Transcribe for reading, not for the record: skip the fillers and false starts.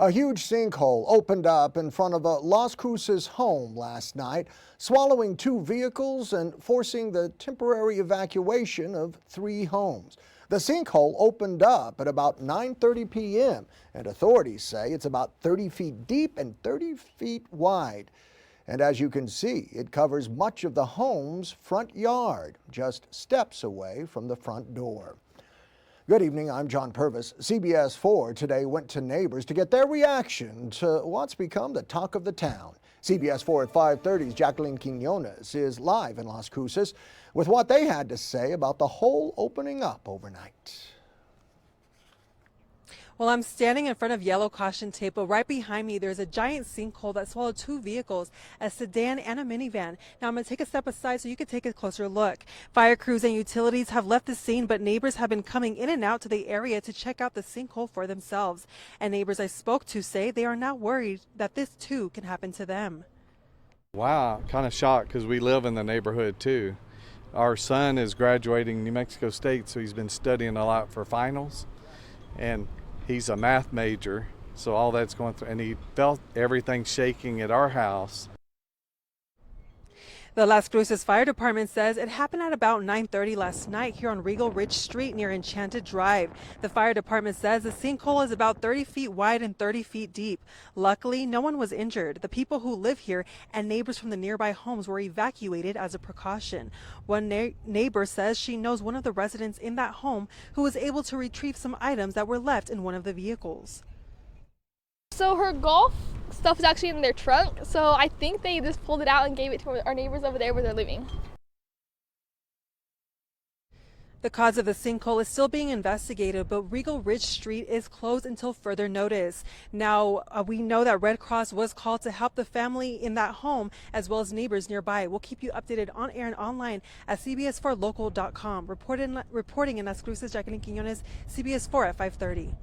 A huge sinkhole opened up in front of a Las Cruces home last night, swallowing 2 vehicles and forcing the temporary evacuation of 3 homes. The sinkhole opened up at about 9:30 p.m., and authorities say it's about 30 feet deep and 30 feet wide. And as you can see, it covers much of the home's front yard, just steps away from the front door. Good evening, I'm John Purvis. CBS 4 today went to neighbors to get their reaction to what's become the talk of the town. CBS 4 at 5:30's Jacqueline Quinones is live in Las Cruces with what they had to say about the hole opening up overnight. Well, I'm standing in front of yellow caution tape, but right behind me there's a giant sinkhole that swallowed 2 vehicles, a sedan and a minivan. Now I'm going to take a step aside so you can take a closer look. Fire crews and utilities have left the scene, but neighbors have been coming in and out to the area to check out the sinkhole for themselves. And neighbors I spoke to say they are not worried that this too can happen to them. Wow, kind of shocked because we live in the neighborhood too. Our son is graduating New Mexico State, so he's been studying a lot for finals. And he's a math major, so all that's going through, and he felt everything shaking at our house. The Las Cruces Fire Department says it happened at about 9:30 last night here on Regal Ridge Street near Enchanted Drive. The fire department says the sinkhole is about 30 feet wide and 30 feet deep. Luckily, no one was injured. The people who live here and neighbors from the nearby homes were evacuated as a precaution. One neighbor says she knows one of the residents in that home who was able to retrieve some items that were left in one of the vehicles. So her golf stuff is actually in their trunk, so I think they just pulled it out and gave it to our neighbors over there where they're living. The cause of the sinkhole is still being investigated, but Regal Ridge Street is closed until further notice. Now, we know that Red Cross was called to help the family in that home as well as neighbors nearby. We'll keep you updated on air and online at CBS4Local.com. Reporting in Las Cruces, Jacqueline Quinones, CBS 4 at 5:30.